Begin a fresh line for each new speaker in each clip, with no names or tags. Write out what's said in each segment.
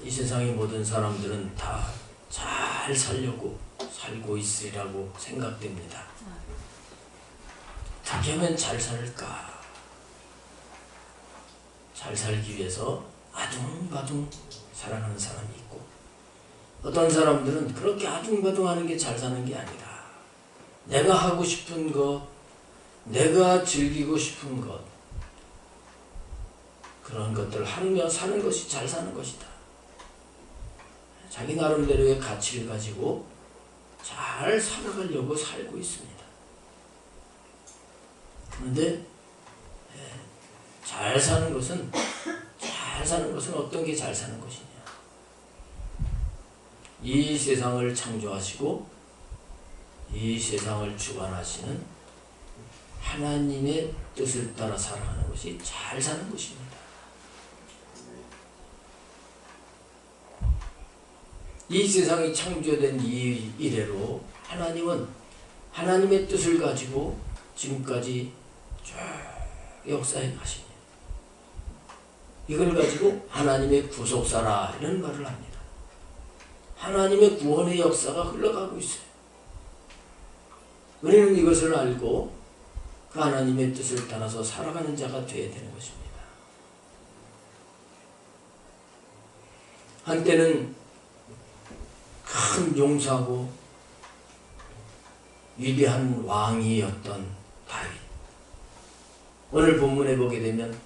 이 세상의 모든 사람들은 다 잘 살려고 살고 있으리라고 생각됩니다. 어떻게 하면 잘 살까? 잘 살기 위해서 아둥바둥 살아가는 사람이 있고, 어떤 사람들은 그렇게 아둥바둥 하는 게 잘 사는 게 아니라 내가 하고 싶은 것, 내가 즐기고 싶은 것, 그런 것들을 하며 사는 것이 잘 사는 것이다. 자기 나름대로의 가치를 가지고 잘 살아가려고 살고 있습니다. 그런데 잘 사는 것은 어떤 게 잘 사는 것이냐? 이 세상을 창조하시고 이 세상을 주관하시는 하나님의 뜻을 따라 살아가는 것이 잘 사는 것입니다. 이 세상이 창조된 이래로 하나님은 하나님의 뜻을 가지고 지금까지 쭉 역사해 가십니다. 이걸 가지고 하나님의 구속사라 이런 말을 합니다. 하나님의 구원의 역사가 흘러가고 있어요. 우리는 이것을 알고 그 하나님의 뜻을 따라서 살아가는 자가 되어야 되는 것입니다. 한때는 큰 용사고 위대한 왕이었던 다윗. 오늘 본문에 보게 되면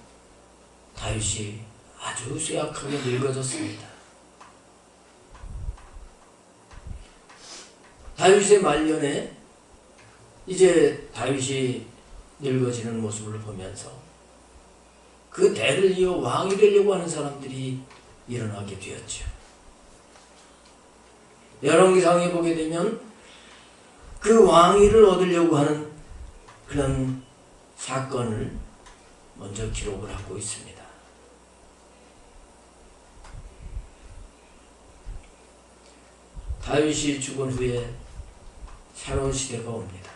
다윗이 아주 쇠약하게 늙어졌습니다. 다윗의 말년에 이제 다윗이 늙어지는 모습을 보면서 그 대를 이어 왕이 되려고 하는 사람들이 일어나게 되었죠. 열왕기상에 보게 되면 그 왕위를 얻으려고 하는 그런 사건을 먼저 기록을 하고 있습니다. 다윗이 죽은 후에 새로운 시대가 옵니다.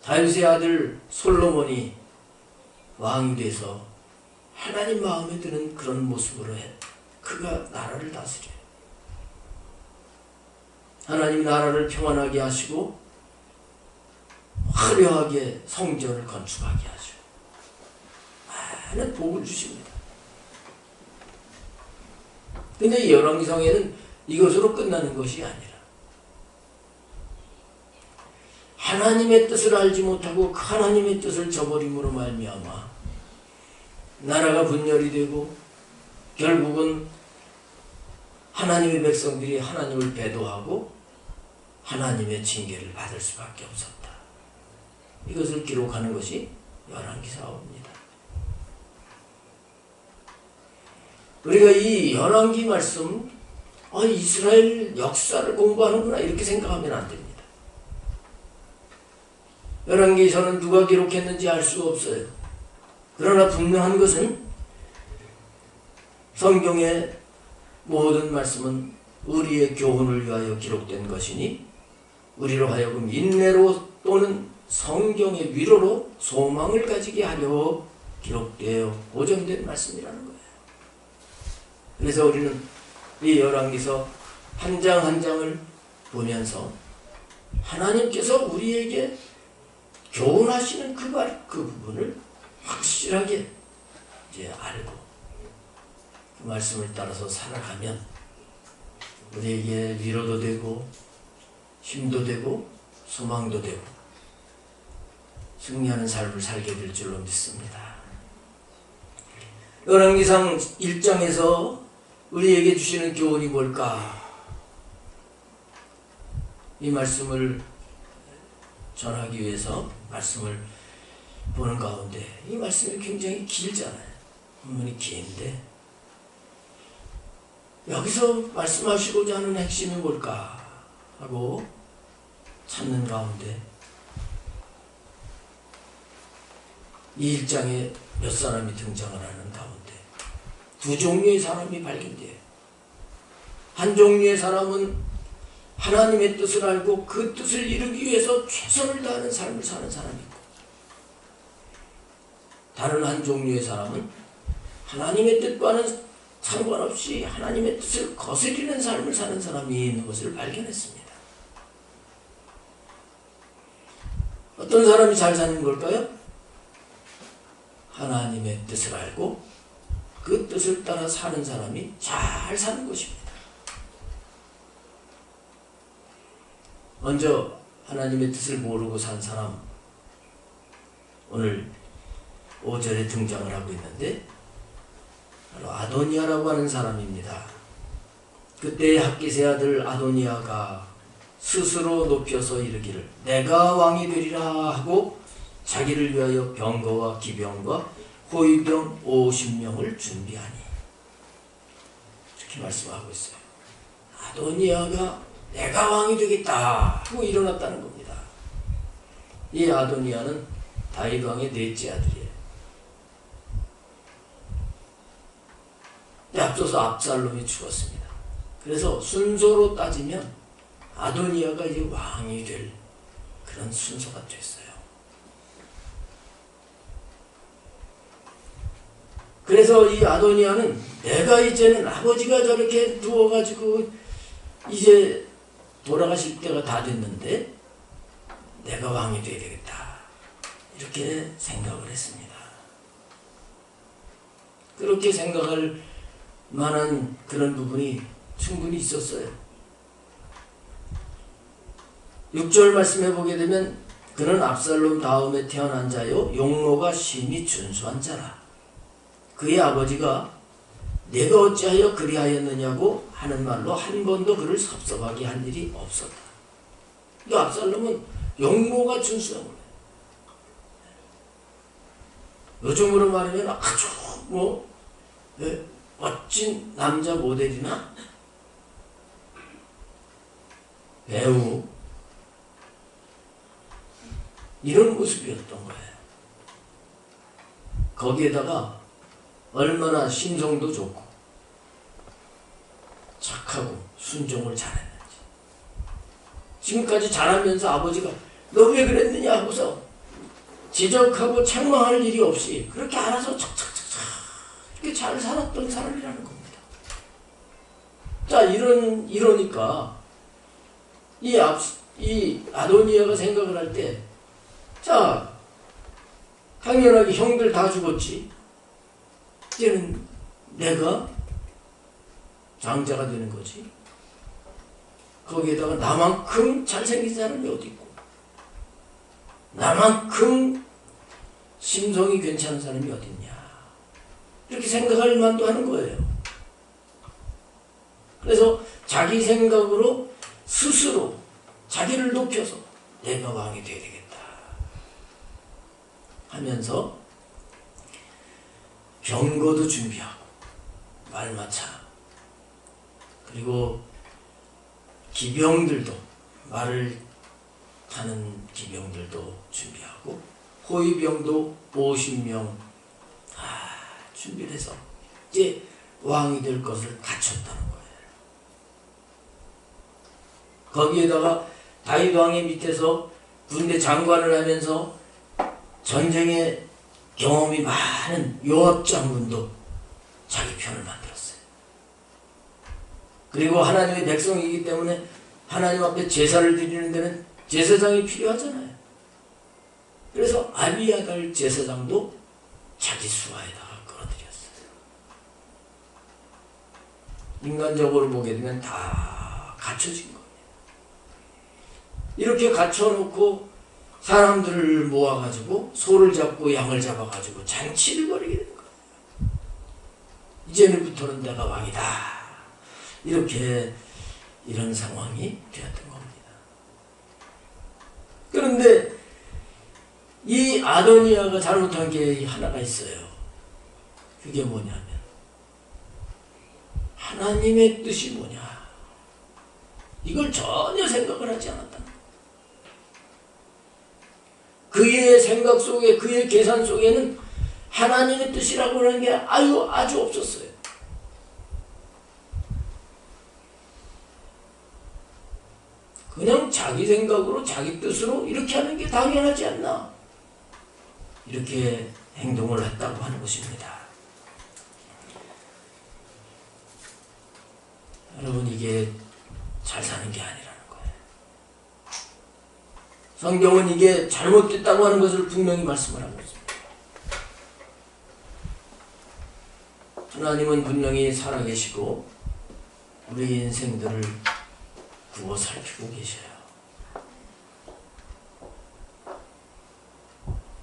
다윗의 아들 솔로몬이 왕이 돼서 하나님 마음에 드는 그런 모습으로 그가 나라를 다스려요. 하나님 나라를 평안하게 하시고 화려하게 성전을 건축하게 하시고 많은 복을 주십니다. 근데 열왕기상에는 이것으로 끝나는 것이 아니라 하나님의 뜻을 알지 못하고 그 하나님의 뜻을 저버림으로 말미암아 나라가 분열이 되고 결국은 하나님의 백성들이 하나님을 배도하고 하나님의 징계를 받을 수밖에 없었다. 이것을 기록하는 것이 열왕기사입니다. 우리가 이 열왕기 말씀, 이스라엘 역사를 공부하는구나 이렇게 생각하면 안 됩니다. 열왕기서는 누가 기록했는지 알 수가 없어요. 그러나 분명한 것은 성경의 모든 말씀은 우리의 교훈을 위하여 기록된 것이니 우리로 하여금 인내로 또는 성경의 위로로 소망을 가지게 하려 기록되어 보존된 말씀이라는 거예요. 그래서 우리는 이 열왕기서 한 장 한 장을 보면서 하나님께서 우리에게 교훈하시는 그 부분을 확실하게 이제 알고 그 말씀을 따라서 살아가면 우리에게 위로도 되고 힘도 되고 소망도 되고 승리하는 삶을 살게 될 줄로 믿습니다. 열왕기상 1장에서 우리에게 주시는 교훈이 뭘까? 이 말씀을 전하기 위해서 말씀을 보는 가운데 이 말씀이 굉장히 길잖아요. 본문이 긴데 여기서 말씀하시고자 하는 핵심이 뭘까 하고 찾는 가운데 이 1장에 몇 사람이 등장을 하는 가운데 두 종류의 사람이 발견돼요. 한 종류의 사람은 하나님의 뜻을 알고 그 뜻을 이루기 위해서 최선을 다하는 삶을 사는 사람이 있고, 다른 한 종류의 사람은 하나님의 뜻과는 상관없이 하나님의 뜻을 거스리는 삶을 사는 사람이 있는 것을 발견했습니다. 어떤 사람이 잘 사는 걸까요? 하나님의 뜻을 알고 그 뜻을 따라 사는 사람이 잘 사는 것입니다. 먼저 하나님의 뜻을 모르고 산 사람, 오늘 5절에 등장을 하고 있는데 바로 아도니아라고 하는 사람입니다. 그때의 핫깃의 아들 아도니아가 스스로 높여서 이르기를 내가 왕이 되리라 하고 자기를 위하여 병거와 기병과 호위병 50명을 준비하니, 이렇게 말씀하고 있어요. 아도니아가 내가 왕이 되겠다 하고 일어났다는 겁니다. 이 아도니아는 다윗 왕의 넷째 아들이에요. 앞서서 압살롬이 죽었습니다. 그래서 순서로 따지면 아도니아가 이제 왕이 될 그런 순서가 됐어요. 그래서 이 아도니아는 내가 이제는 아버지가 저렇게 누워가지고 이제 돌아가실 때가 다 됐는데 내가 왕이 되어야 되겠다, 이렇게 생각을 했습니다. 그렇게 생각할 만한 그런 부분이 충분히 있었어요. 6절 말씀해 보게 되면 그는 압살롬 다음에 태어난 자요 용모가 심히 준수한 자라. 그의 아버지가 내가 어찌하여 그리하였느냐고 하는 말로 한 번도 그를 섭섭하게 한 일이 없었다. 이 압살롬은 용모가 준수한 거예요. 요즘으로 말하면 아주 멋진 남자 모델이나 배우, 이런 모습이었던 거예요. 거기에다가 얼마나 심성도 좋고 착하고 순종을 잘했는지. 지금까지 잘하면서 아버지가 너 왜 그랬느냐 하고서 지적하고 책망할 일이 없이 그렇게 알아서 착착착착 이렇게 잘 살았던 사람이라는 겁니다. 자, 이러니까 이 아도니아가 생각을 할 때, 자, 당연하게 형들 다 죽었지. 이제는 내가 장자가 되는 거지. 거기에다가 나만큼 잘생긴 사람이 어디 있고, 나만큼 심성이 괜찮은 사람이 어디 있냐, 이렇게 생각할 만도 하는 거예요. 그래서 자기 생각으로 스스로 자기를 높여서 내가 왕이 되어야 되겠다 하면서 병거도 준비하고 말마차, 그리고 기병들도, 말을 타는 기병들도 준비하고 호위병도 50명 준비를 해서 이제 왕이 될 것을 갖췄다는 거예요. 거기에다가 다윗 왕의 밑에서 군대 장관을 하면서 전쟁에 경험이 많은 요압 장군도 자기 편을 만들었어요. 그리고 하나님의 백성이기 때문에 하나님 앞에 제사를 드리는 데는 제사장이 필요하잖아요. 그래서 아비아달 제사장도 자기 수하에다가 끌어들였어요. 인간적으로 보게 되면 다 갖춰진 거예요. 이렇게 갖춰놓고 사람들을 모아가지고 소를 잡고 양을 잡아가지고 잔치를 벌이게 된 거예요. 이제부터는 내가 왕이다, 이렇게 이런 상황이 되었던 겁니다. 그런데 이 아도니아가 잘못한 게 하나가 있어요. 그게 뭐냐면 하나님의 뜻이 뭐냐, 이걸 전혀 생각을 하지 않았다. 그의 생각 속에, 그의 계산 속에는 하나님의 뜻이라고 하는 게 아주 없었어요. 그냥 자기 생각으로 자기 뜻으로 이렇게 하는 게 당연하지 않나, 이렇게 행동을 했다고 하는 것입니다. 여러분, 이게 잘 사는 게 아니라는 거예요. 성경은 이게 잘못됐다고 하는 것을 분명히 말씀을 하고 있습니다. 하나님은 분명히 살아계시고 우리 인생들을 구워 살피고 계셔요.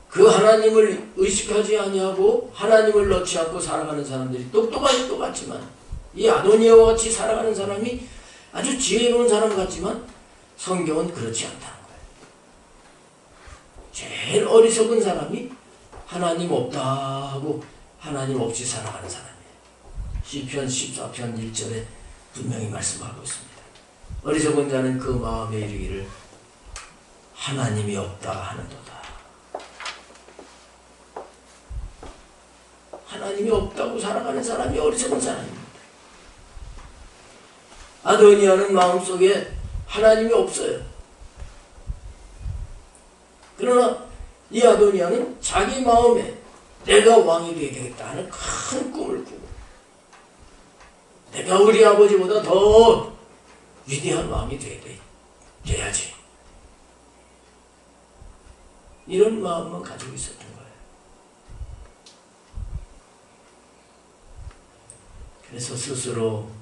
그 하나님을 의식하지 아니하고 하나님을 넣지 않고 살아가는 사람들이 똑똑할 것 같지만, 이 아도니아와 같이 살아가는 사람이 아주 지혜로운 사람 같지만 성경은 그렇지 않다는 거예요. 제일 어리석은 사람이 하나님 없다 하고 하나님 없이 살아가는 사람이에요. 시편 14편 1절에 분명히 말씀하고 있습니다. 어리석은 자는 그 마음에 이르기를 하나님이 없다 하는도다. 하나님이 없다고 살아가는 사람이 어리석은 사람입니다. 아도니아는 마음속에 하나님이 없어요. 그러나 이 아도니아는 자기 마음에 내가 왕이 되겠다 하는 큰 꿈을 꾸고, 내가 우리 아버지보다 더 위대한 왕이 돼야지, 이런 마음만 가지고 있었던 거예요. 그래서 스스로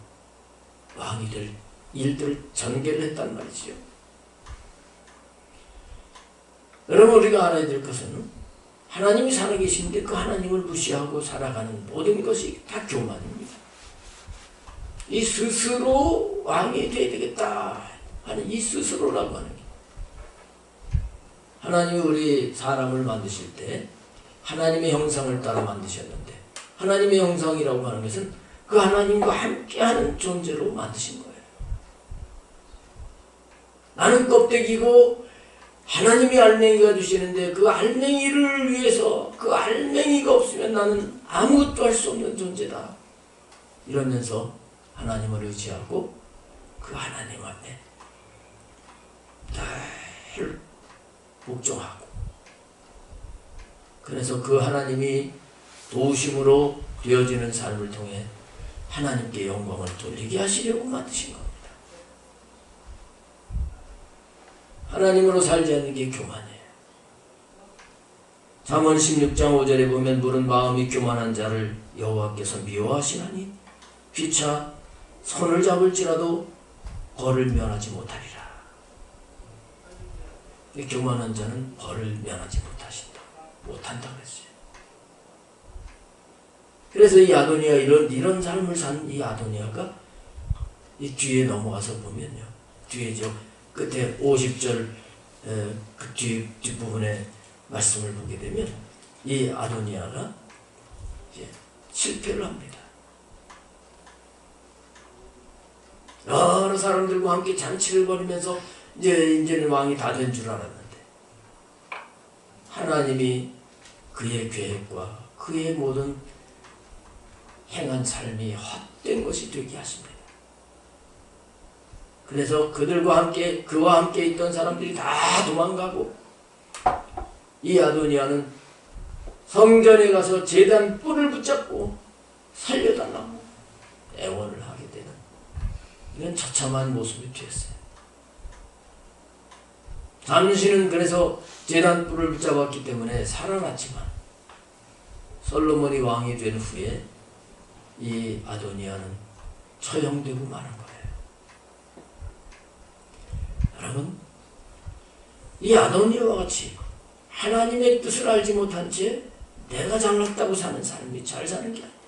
왕이 될 일들을 전개를 했단 말이지요. 여러분, 우리가 알아야 될 것은 하나님이 살아계신데 그 하나님을 무시하고 살아가는 모든 것이 다 교만입니다. 이 스스로 왕이 되어야 되겠다 하는 이 스스로라고 하는 게, 하나님이 우리 사람을 만드실 때 하나님의 형상을 따라 만드셨는데, 하나님의 형상이라고 하는 것은 그 하나님과 함께하는 존재로 만드신 거예요. 나는 껍데기고 하나님이 알맹이가 되시는데 그 알맹이를 위해서, 그 알맹이가 없으면 나는 아무것도 할 수 없는 존재다, 이러면서 하나님을 의지하고 그 하나님 앞에 늘 복종하고, 그래서 그 하나님이 도우심으로 되어지는 삶을 통해 하나님께 영광을 돌리게 하시려고 만드신 겁니다. 하나님으로 살지 않는 게 교만이에요. 잠언 16장 5절에 보면 물은 마음이 교만한 자를 여호와께서 미워하시나니 피차 손을 잡을지라도 벌을 면하지 못하리라. 교만한 자는 벌을 면하지 못한다 그랬어요. 그래서 이 아도니아, 이런 삶을 산 이 아도니아가 이 뒤에 넘어가서 보면요, 뒤에 저 끝에 50절 그 뒷부분에 말씀을 보게 되면 이 아도니아가 이제 실패를 합니다. 여러 사람들과 함께 잔치를 벌이면서 이제는 왕이 다 된 줄 알았는데, 하나님이 그의 계획과 그의 모든 행한 삶이 헛된 것이 되게 하십니다. 그래서 그와 함께 있던 사람들이 다 도망가고, 이 아도니아는 성전에 가서 제단 뿔을 붙잡고 살려달라고 애원을 하게 되는 이런 처참한 모습이 되었어요. 당신은 그래서 제단 뿔을 붙잡았기 때문에 살아났지만, 솔로몬이 왕이 된 후에 이 아도니아는 처형되고 마는 거예요. 여러분, 이 아도니아와 같이 하나님의 뜻을 알지 못한 채 내가 잘났다고 사는 삶이 잘 사는 게 아니에요.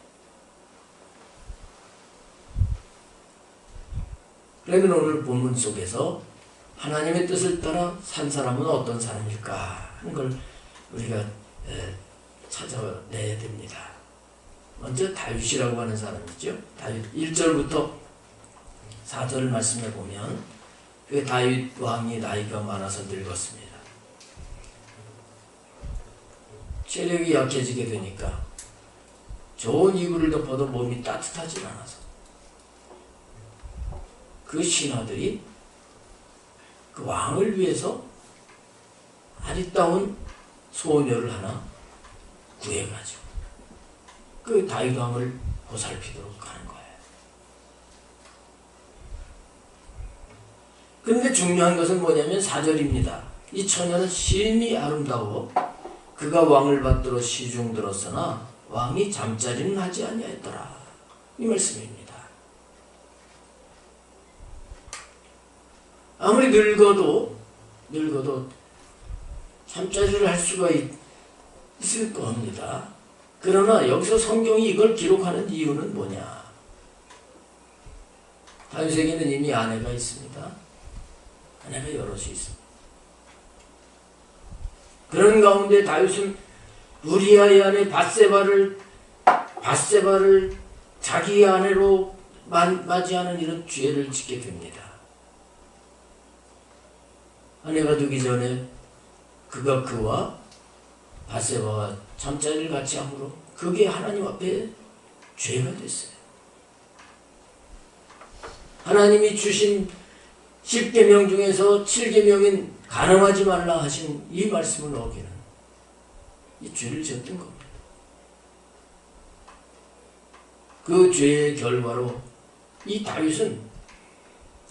그러면 오늘 본문 속에서 하나님의 뜻을 따라 산 사람은 어떤 사람일까 하는 걸 우리가 찾아내야 됩니다. 먼저 다윗이라고 하는 사람이죠. 다윗 1절부터 4절 말씀해 보면, 그 다윗 왕이 나이가 많아서 늙었습니다. 체력이 약해지게 되니까 좋은 이불을 덮어도 몸이 따뜻하지 않아서 그 신하들이 그 왕을 위해서 아리따운 소녀를 하나 구해가지고 그 다윗 왕을 보살피도록 하는 거예요. 그런데 중요한 것은 뭐냐면 4절입니다. 이 처녀는 심히 아름다워 그가 왕을 받들어 시중 들었으나 왕이 잠자리는 하지 아니하였더라. 이 말씀입니다. 아무리 늙어도 잠자리를 할 수가 있을 겁니다. 그러나 여기서 성경이 이걸 기록하는 이유는 뭐냐? 다윗에게는 이미 아내가 있습니다. 아내가 여럿이 있습니다. 그런 가운데 다윗은 우리아의 아내 밧세바를 자기 아내로 맞이하는 이런 죄를 짓게 됩니다. 아내가 되기 전에 그와 밧세바와 잠자리를 같이 함으로 그게 하나님 앞에 죄가 됐어요. 하나님이 주신 10계명 중에서 7계명인 간음하지 말라 하신 이 말씀을 어기는 이 죄를 지었던 겁니다. 그 죄의 결과로 이 다윗은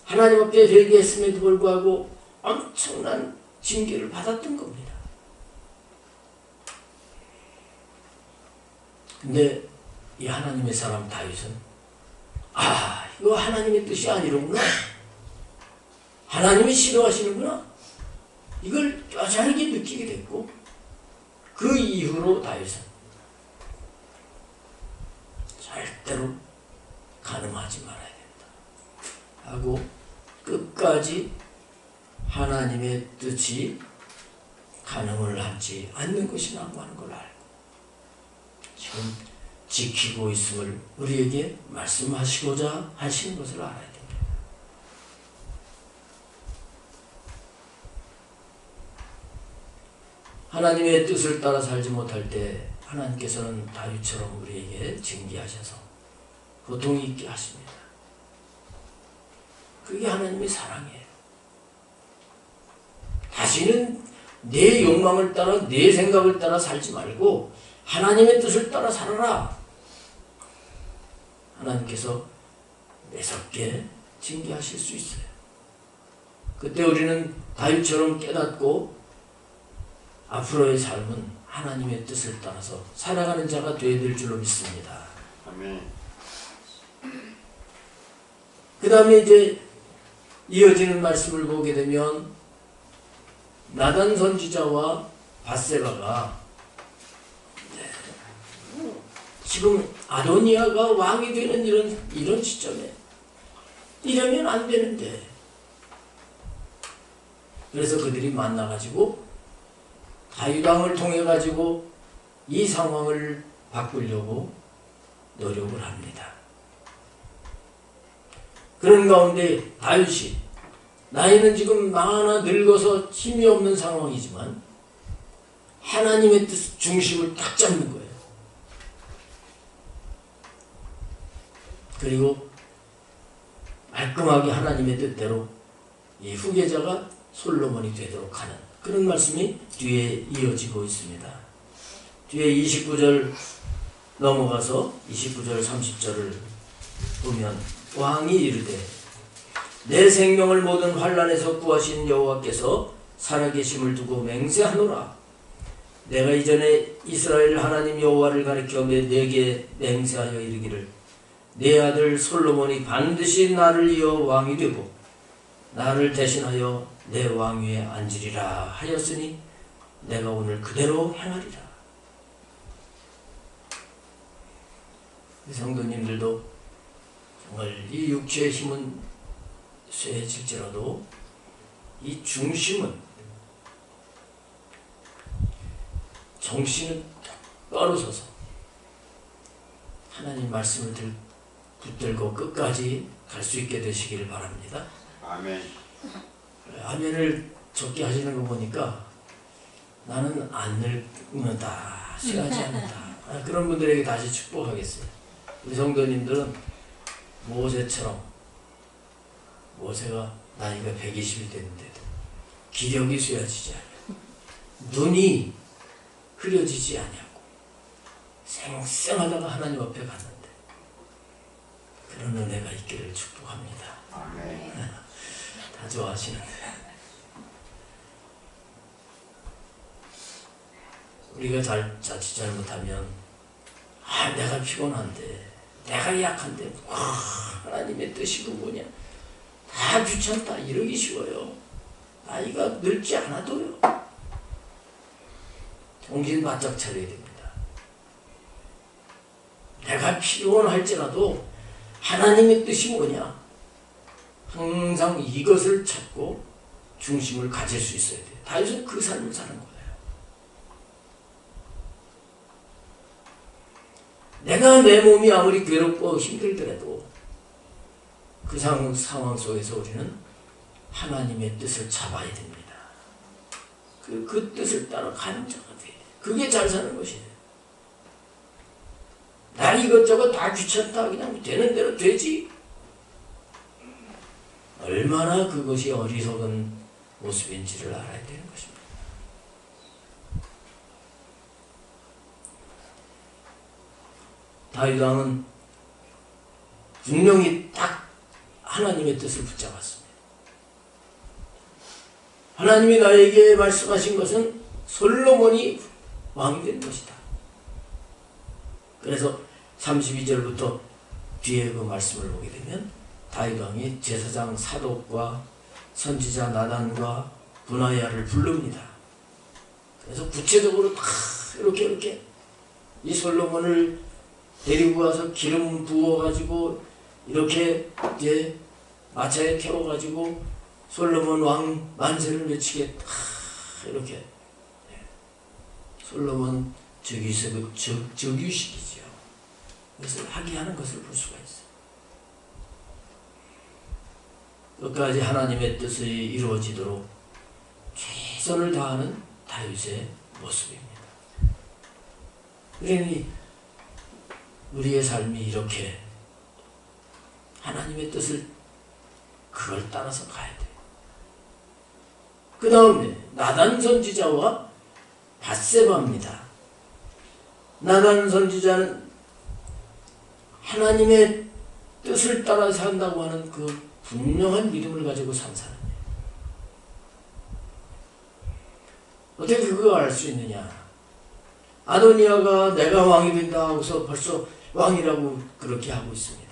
하나님 앞에 회개했음에도 불구하고 엄청난 징계를 받았던 겁니다. 근데 이 하나님의 사람 다윗은 이거 하나님의 뜻이 아니로구나. 하나님이 싫어하시는구나. 이걸 뼈저리게 느끼게 됐고 그 이후로 다윗은 절대로 간음하지 말아야 된다 하고 끝까지 하나님의 뜻이 간음을 하지 않는 것이 낫다는 걸 알고 지금 지키고 있음을 우리에게 말씀하시고자 하시는 것을 알아야 됩니다. 하나님의 뜻을 따라 살지 못할 때 하나님께서는 다윗처럼 우리에게 징계하셔서 고통이 있게 하십니다. 그게 하나님의 사랑이에요. 다시는 내 욕망을 따라 내 생각을 따라 살지 말고 하나님의 뜻을 따라 살아라. 하나님께서 매섭게 징계하실 수 있어요. 그때 우리는 다윗처럼 깨닫고 앞으로의 삶은 하나님의 뜻을 따라서 살아가는 자가 되어야 될 줄로 믿습니다.
아멘.
그 다음에 이제 이어지는 말씀을 보게 되면 나단 선지자와 밧세바가 지금 아도니아가 왕이 되는 이런 시점에 이러면 안 되는데 그래서 그들이 만나가지고 다윗 왕을 통해 가지고 이 상황을 바꾸려고 노력을 합니다. 그런 가운데 다윗이 나이는 지금 많아 늙어서 힘이 없는 상황이지만 하나님의 뜻 중심을 딱 잡는 거예요. 그리고 말끔하게 하나님의 뜻대로 이 후계자가 솔로몬이 되도록 하는 그런 말씀이 뒤에 이어지고 있습니다. 뒤에 29절 넘어가서 29절 30절을 보면 왕이 이르되 내 생명을 모든 환난에서 구하신 여호와께서 살아계심을 두고 맹세하노라. 내가 이전에 이스라엘 하나님 여호와를 가리켜 내게 맹세하여 이르기를 내 아들 솔로몬이 반드시 나를 이어 왕이 되고 나를 대신하여 내 왕위에 앉으리라 하였으니 내가 오늘 그대로 행하리라. 성도님들도 정말 이 육체의 힘은 쇠해질지라도 이 중심은 정신은 똑바로 서서 하나님 말씀을 붙들고 끝까지 갈 수 있게 되시기를 바랍니다.
아멘.
아멘을 적게 하시는 거 보니까 나는 안 늙는다, 쇠하지 않는다. 그런 분들에게 다시 축복하겠어요. 우리 성도님들은 모세가 나이가 120이 됐는데도 기력이 쇠하지지 않고 눈이 흐려지지 않고 생생하다가 하나님 앞에 갔는데 그런 은혜가 있기를 축복합니다.
아멘.
다 좋아하시는데 우리가 자칫 잘못하면 내가 피곤한데 내가 약한데 하나님의 뜻이 그거냐 다 귀찮다 이러기 쉬워요. 나이가 늙지 않아도요. 정신 바짝 차려야 됩니다. 내가 피곤할지라도 하나님의 뜻이 뭐냐 항상 이것을 찾고 중심을 가질 수 있어야 돼요. 다윗은 그 삶을 사는 거예요. 내가 내 몸이 아무리 괴롭고 힘들더라도 그 상황 속에서 우리는 하나님의 뜻을 잡아야 됩니다. 그 뜻을 따라 가는 자가 돼야 돼요. 그게 잘 사는 것이에요. 나 이것저것 다 귀찮다 그냥 되는 대로 되지. 얼마나 그것이 어리석은 모습인지를 알아야 되는 것입니다. 다윗 왕은 분명히 딱 하나님의 뜻을 붙잡았습니다. 하나님이 나에게 말씀하신 것은 솔로몬이 왕이 된 것이다. 그래서 32절부터 뒤에 그 말씀을 보게 되면 다윗 왕이 제사장 사독과 선지자 나단과 분하야를 부릅니다. 그래서 구체적으로 다 이렇게 이 솔로몬을 데리고 가서 기름 부어가지고 이렇게 이제 마차에 태워가지고 솔로몬 왕 만세를 외치게 이렇게 솔로몬 즉위식이지요. 그것을 하게 하는 것을 볼 수가 있어요. 끝까지 하나님의 뜻이 이루어지도록 최선을 다하는 다윗의 모습입니다. 그러니 우리의 삶이 이렇게 하나님의 뜻을 그걸 따라서 가야 돼요. 그 다음에 나단 선지자와 밧세바입니다. 나단 선지자는 하나님의 뜻을 따라 산다고 하는 그 분명한 믿음을 가지고 산 사람이에요. 어떻게 그거 알 수 있느냐? 아도니아가 내가 왕이 된다 하고서 벌써 왕이라고 그렇게 하고 있습니다.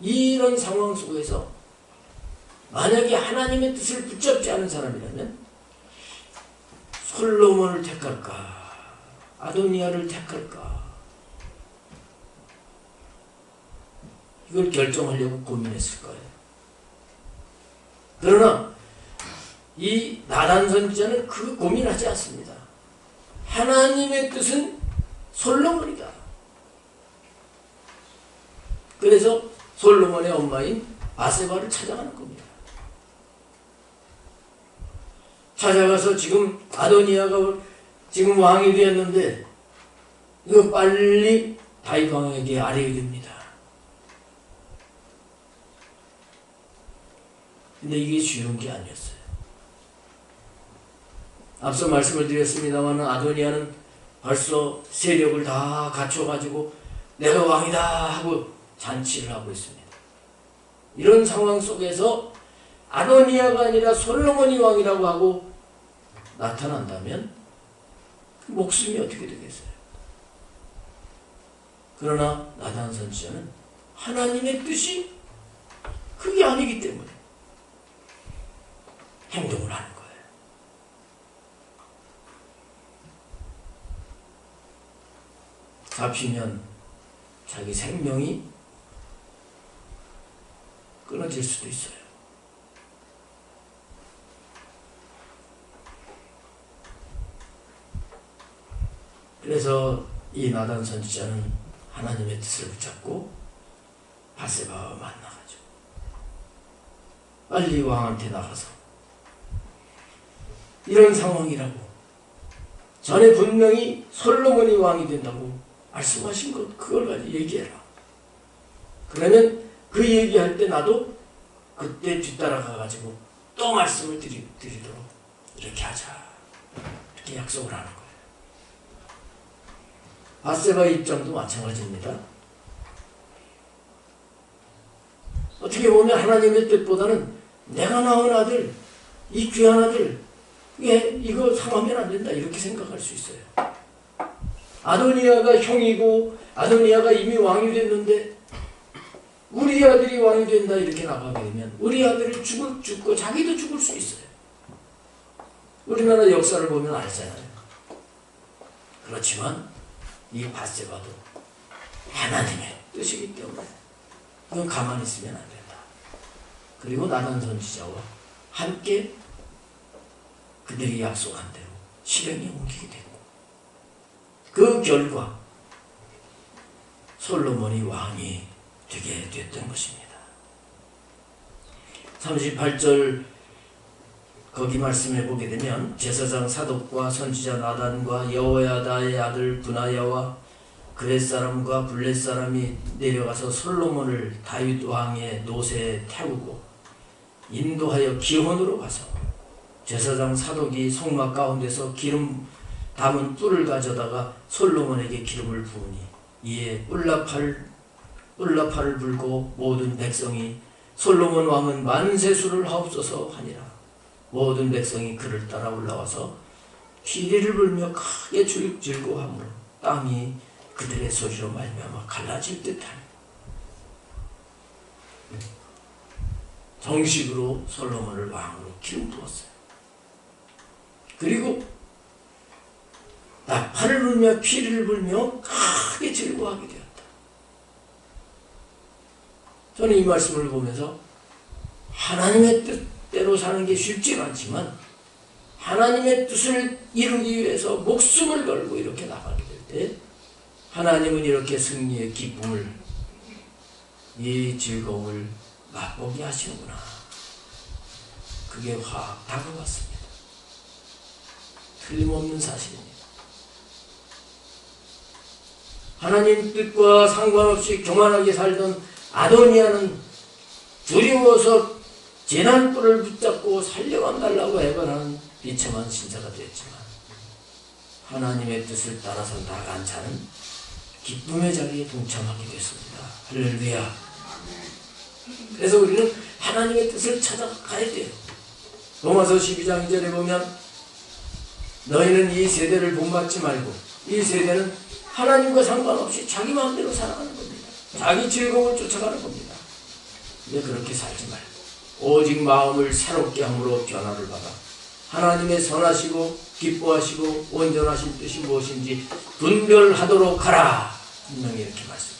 이런 상황 속에서 만약에 하나님의 뜻을 붙잡지 않은 사람이라면 솔로몬을 택할까? 아도니아를 택할까? 이걸 결정하려고 고민했을 거예요. 그러나 이 나단 선지자는 그 고민하지 않습니다. 하나님의 뜻은 솔로몬이다. 그래서 솔로몬의 엄마인 밧세바를 찾아가는 겁니다. 찾아가서 지금 아도니아가 지금 왕이 되었는데 이거 빨리 다윗 왕에게 알려야 됩니다. 근데 이게 쉬운 게 아니었어요. 앞서 말씀을 드렸습니다만 아도니아는 벌써 세력을 다 갖춰가지고 내가 왕이다 하고 잔치를 하고 있습니다. 이런 상황 속에서 아도니아가 아니라 솔로몬이 왕이라고 하고 나타난다면 목숨이 어떻게 되겠어요? 그러나 나단 선지자는 하나님의 뜻이 그게 아니기 때문에 행동을 하는 거예요. 잡히면 자기 생명이 끊어질 수도 있어요. 그래서 이 나단 선지자는 하나님의 뜻을 붙잡고 밧세바와 만나가지고 빨리 왕한테 나가서 이런 상황이라고 전에 분명히 솔로몬이 왕이 된다고 말씀하신 것 그걸 가지고 얘기해라. 그러면 그 얘기할 때 나도 그때 뒤따라가가지고 또 말씀을 드리도록 이렇게 하자. 이렇게 약속을 하는 거예요. 밧세바의 입장도 마찬가지입니다. 어떻게 보면 하나님의 뜻보다는 내가 낳은 아들, 이 귀한 아들, 이거 상하면 안 된다 이렇게 생각할 수 있어요. 아도니아가 형이고 아도니아가 이미 왕이 됐는데 우리 아들이 왕이 된다 이렇게 나가게 되면 우리 아들을 죽고 자기도 죽을 수 있어요. 우리나라 역사를 보면 알잖아요. 그렇지만 이 밧세바도 하나님의 뜻이기 때문에 이건 가만히 있으면 안 된다. 그리고 나단 선지자와 함께 그들이 약속한 대로 실행에 옮기게 됐고 그 결과 솔로몬이 왕이 되게 됐던 것입니다. 38절 거기 말씀해 보게 되면 제사장 사독과 선지자 나단과 여호야다의 아들 브나야와 그렛 사람과 블렛 사람이 내려가서 솔로몬을 다윗 왕의 노새에 태우고 인도하여 기혼으로 가서 제사장 사독이 성막 가운데서 기름 담은 뿔을 가져다가 솔로몬에게 기름을 부으니 이에 뿔나팔을 불고 모든 백성이 솔로몬 왕은 만세수를 하옵소서 하니라. 모든 백성이 그를 따라 올라와서 피리를 불며 크게 즐거워하므로 땅이 그들의 소리로 말미암아 갈라질 듯하니 정식으로 솔로몬을 왕으로 기름 부었어요. 그리고 나팔을 불며 피리를 불며 크게 즐거워하게 되었다. 저는 이 말씀을 보면서 하나님의 뜻대로 사는 게 쉽지가 않지만 하나님의 뜻을 이루기 위해서 목숨을 걸고 이렇게 나가게 될 때 하나님은 이렇게 승리의 기쁨을, 이 즐거움을 맛보게 하시는구나. 그게 확 다가왔습니다. 틀림없는 사실입니다. 하나님 뜻과 상관없이 교만하게 살던 아도니아는 두려워서 재난불을 붙잡고 살려만 달라고 애걸하는 비참한 신사가 되었지만 하나님의 뜻을 따라서 나간 자는 기쁨의 자리에 동참하게 됐습니다. 할렐루야. 그래서 우리는 하나님의 뜻을 찾아가야 돼요. 로마서 12장 2절에 보면 너희는 이 세대를 본받지 말고 이 세대는 하나님과 상관없이 자기 마음대로 살아가는 겁니다. 자기 즐거움을 쫓아가는 겁니다. 근데 그렇게 살지 말고 오직 마음을 새롭게 함으로 변화를 받아 하나님의 선하시고 기뻐하시고 온전하신 뜻이 무엇인지 분별하도록 하라. 분명히 이렇게 말씀했어요.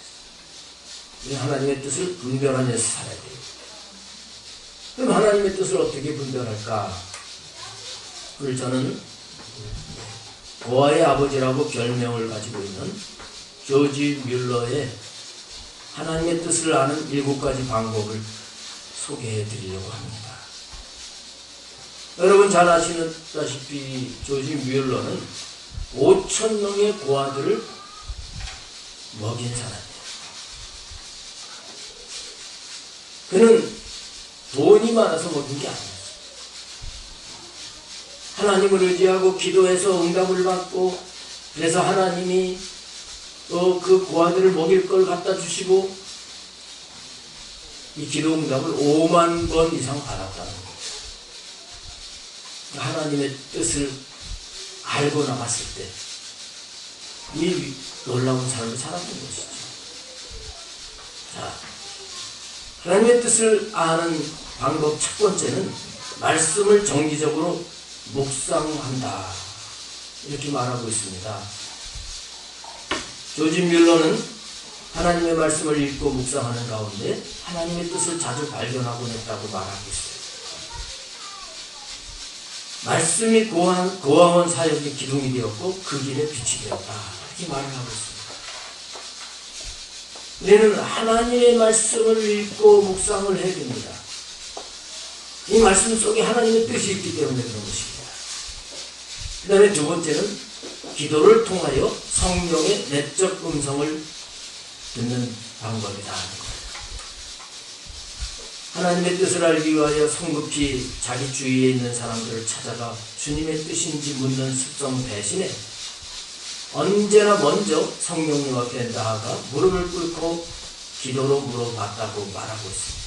우리 하나님의 뜻을 분별하면서 살아야 돼요. 그럼 하나님의 뜻을 어떻게 분별할까? 그걸 저는 고아의 아버지라고 별명을 가지고 있는 조지 뮬러의 하나님의 뜻을 아는 7가지 방법을 소개해 드리려고 합니다. 여러분 잘 아시다시피 조지 뮬러는 5,000명의 고아들을 먹인 사람이에요. 그는 돈이 많아서 먹인 게 아니에요. 하나님을 의지하고 기도해서 응답을 받고 그래서 하나님이 그 고아들을 먹일 걸 갖다 주시고 이 기도 응답을 5만 번 이상 받았다는 거예요. 하나님의 뜻을 알고 나갔을 때 이 놀라운 삶을 살았던 것이죠. 자, 하나님의 뜻을 아는 방법 첫 번째는 말씀을 정기적으로 묵상한다. 이렇게 말하고 있습니다. 조지 뮬러는 하나님의 말씀을 읽고 묵상하는 가운데 하나님의 뜻을 자주 발견하곤 했다고 말하고 있어요. 말씀이 고아원 사역의 기둥이 되었고 그 길에 빛이 되었다. 이렇게 말을 하고 있습니다. 우리는 하나님의 말씀을 읽고 묵상을 해야 됩니다. 이 말씀 속에 하나님의 뜻이 있기 때문에 그런 것입니다. 그 다음에 두 번째는 기도를 통하여 성령의 내적 음성을 듣는 방법이다 하는 거예요. 하나님의 뜻을 알기 위하여 성급히 자기 주위에 있는 사람들을 찾아가 주님의 뜻인지 묻는 습성 대신에 언제나 먼저 성령님 앞에 나아가 무릎을 꿇고 기도로 물어봤다고 말하고 있습니다.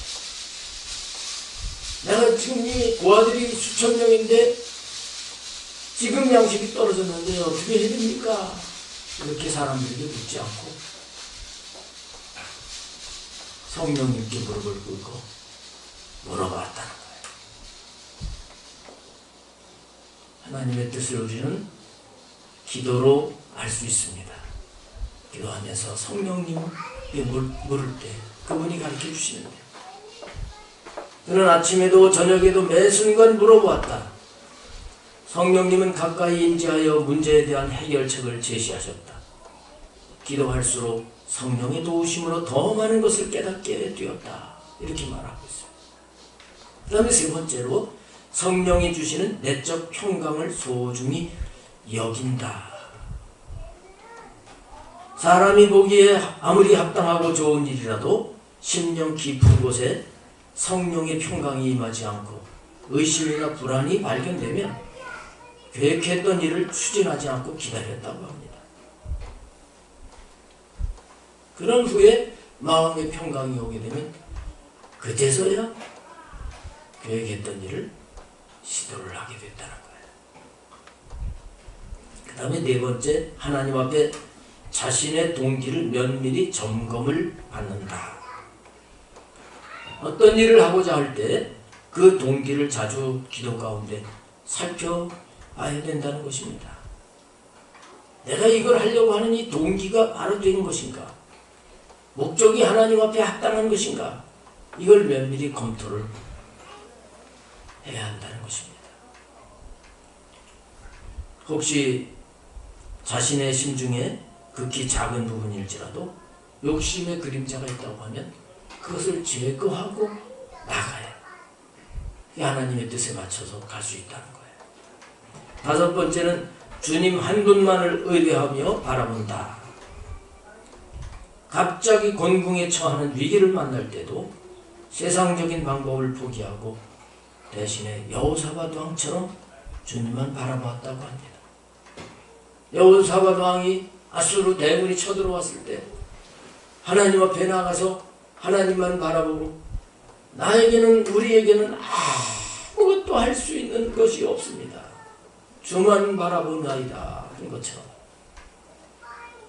내가 지금 이 고아들이 수천 명인데 지금 양식이 떨어졌는데 어떻게 해야 됩니까? 이렇게 사람들에게 묻지 않고 성령님께 무릎을 꿇고 물어봤다는 거예요. 하나님의 뜻을 우리는 기도로 알 수 있습니다. 기도하면서 성령님께 물을 때 그분이 가르쳐 주시는데, 그는 아침에도 저녁에도 매 순간 물어보았다. 성령님은 가까이 임재하여 문제에 대한 해결책을 제시하셨다. 기도할수록 성령의 도우심으로 더 많은 것을 깨닫게 되었다. 이렇게 말하고 있어요. 그 다음에 세 번째로 성령이 주시는 내적 평강을 소중히 여긴다. 사람이 보기에 아무리 합당하고 좋은 일이라도 심령 깊은 곳에 성령의 평강이 임하지 않고 의심이나 불안이 발견되면 계획했던 일을 추진하지 않고 기다렸다고 합니다. 그런 후에 마음의 평강이 오게 되면 그제서야 계획했던 일을 시도를 하게 됐다는 거예요. 그 다음에 네 번째, 하나님 앞에 자신의 동기를 면밀히 점검을 받는다. 어떤 일을 하고자 할 때 그 동기를 자주 기도 가운데 살펴봐야 된다는 것입니다. 내가 이걸 하려고 하는 이 동기가 바로 된 것인가? 목적이 하나님 앞에 합당한 것인가? 이걸 면밀히 검토를 해야 한다는 것입니다. 혹시 자신의 심중에 극히 작은 부분일지라도 욕심의 그림자가 있다고 하면 그것을 제거하고 나가야 하나님의 뜻에 맞춰서 갈 수 있다는 거예요. 다섯 번째는 주님 한 분만을 의뢰하며 바라본다. 갑자기 곤궁에 처하는 위기를 만날 때도 세상적인 방법을 포기하고 대신에 여호사밧 왕처럼 주님만 바라보았다고 합니다. 여호사밧 왕이 아수르 대군이 쳐들어왔을 때 하나님 앞에 나가서 하나님만 바라보고 나에게는, 우리에게는 아무것도 할 수 있는 것이 없습니다. 주만 바라보나이다 하는 것처럼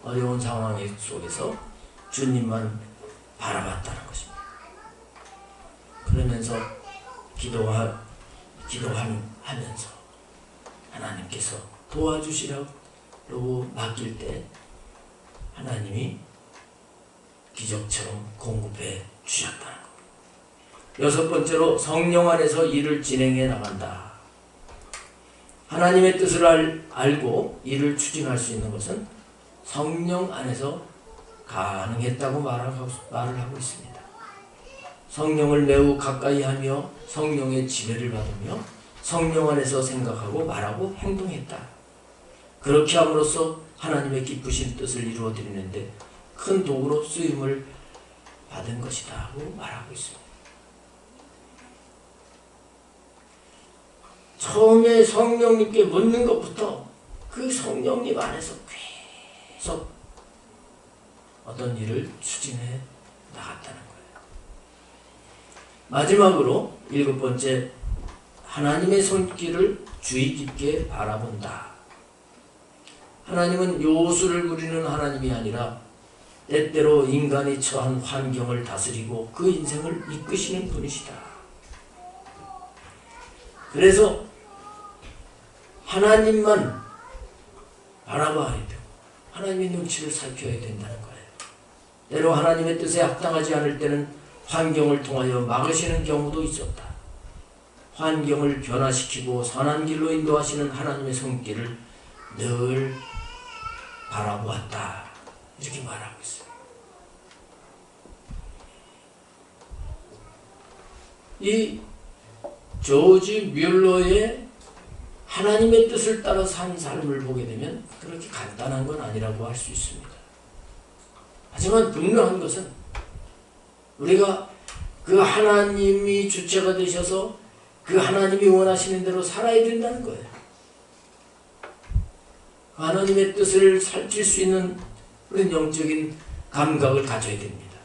어려운 상황 속에서 주님만 바라봤다는 것입니다. 그러면서 기도하면서 하나님께서 도와주시라고 맡길 때 하나님이 기적처럼 공급해 주셨다는 겁니다. 여섯 번째로 성령 안에서 일을 진행해 나간다. 하나님의 뜻을 알고 일을 추진할 수 있는 것은 성령 안에서 가능했다고 말을 하고 있습니다. 성령을 매우 가까이 하며 성령의 지배를 받으며 성령 안에서 생각하고 말하고 행동했다. 그렇게 함으로써 하나님의 기쁘신 뜻을 이루어드리는데 큰 도구로 쓰임을 받은 것이다 하고 말하고 있습니다. 처음에 성령님께 묻는 것부터 그 성령님 안에서 계속 어떤 일을 추진해 나갔다는 거예요. 마지막으로 일곱 번째, 하나님의 손길을 주의 깊게 바라본다. 하나님은 요술을 부리는 하나님이 아니라 때때로 인간이 처한 환경을 다스리고 그 인생을 이끄시는 분이시다. 그래서 하나님만 바라봐야 되고 하나님의 눈치를 살펴야 된다는 거예요. 때로 하나님의 뜻에 합당하지 않을 때는 환경을 통하여 막으시는 경우도 있었다. 환경을 변화시키고 선한 길로 인도하시는 하나님의 손길을 늘 바라보았다. 이렇게 말하고 있어요. 이 조지 뮬러의 하나님의 뜻을 따라 산 삶을 보게 되면 그렇게 간단한 건 아니라고 할 수 있습니다. 하지만 분명한 것은 우리가 그 하나님이 주체가 되셔서 그 하나님이 원하시는 대로 살아야 된다는 거예요. 하나님의 뜻을 살필 수 있는 그런 영적인 감각을 가져야 됩니다.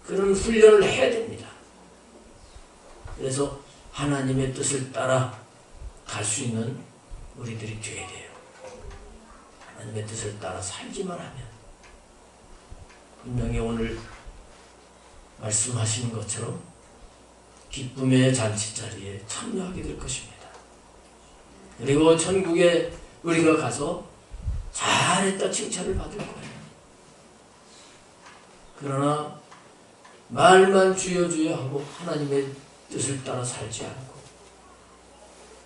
그런 훈련을 해야 됩니다. 그래서 하나님의 뜻을 따라 갈 수 있는 우리들이 되어야 돼요. 하나님의 뜻을 따라 살기만 하면 분명히 오늘 말씀하시는 것처럼 기쁨의 잔치자리에 참여하게 될 것입니다. 그리고 천국에 우리가 가서 잘했다 칭찬을 받을 거예요. 그러나 말만 주여 주여 하고 하나님의 뜻을 따라 살지 않고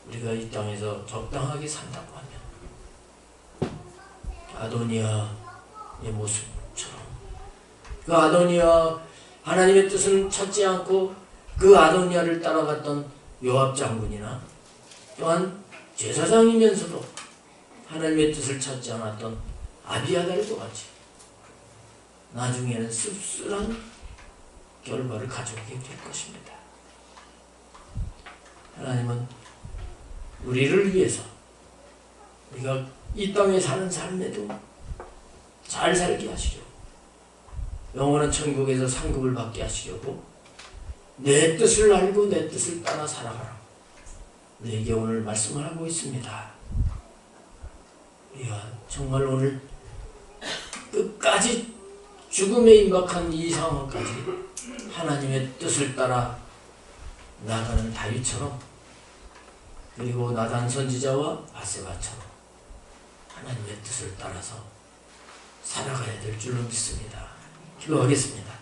우리가 이 땅에서 적당하게 산다고 하면 아도니아의 모습처럼 그 아도니아 하나님의 뜻은 찾지 않고 그 아도니아를 따라갔던 요압 장군이나 또한 제사장이면서도 하나님의 뜻을 찾지 않았던 아비아달도 같이 나중에는 씁쓸한 결과를 가져오게 될 것입니다. 하나님은 우리를 위해서 우리가 이 땅에 사는 삶에도 잘 살게 하시려고 영원한 천국에서 상급을 받게 하시려고 내 뜻을 알고 내 뜻을 따라 살아가라 우리에게 오늘 말씀을 하고 있습니다. 우리가 정말 오늘 끝까지 죽음에 임박한 이 상황까지 하나님의 뜻을 따라 나가는 다윗처럼 그리고 나단 선지자와 바세바처럼 하나님의 뜻을 따라서 살아가야 될 줄로 믿습니다. 기도하겠습니다.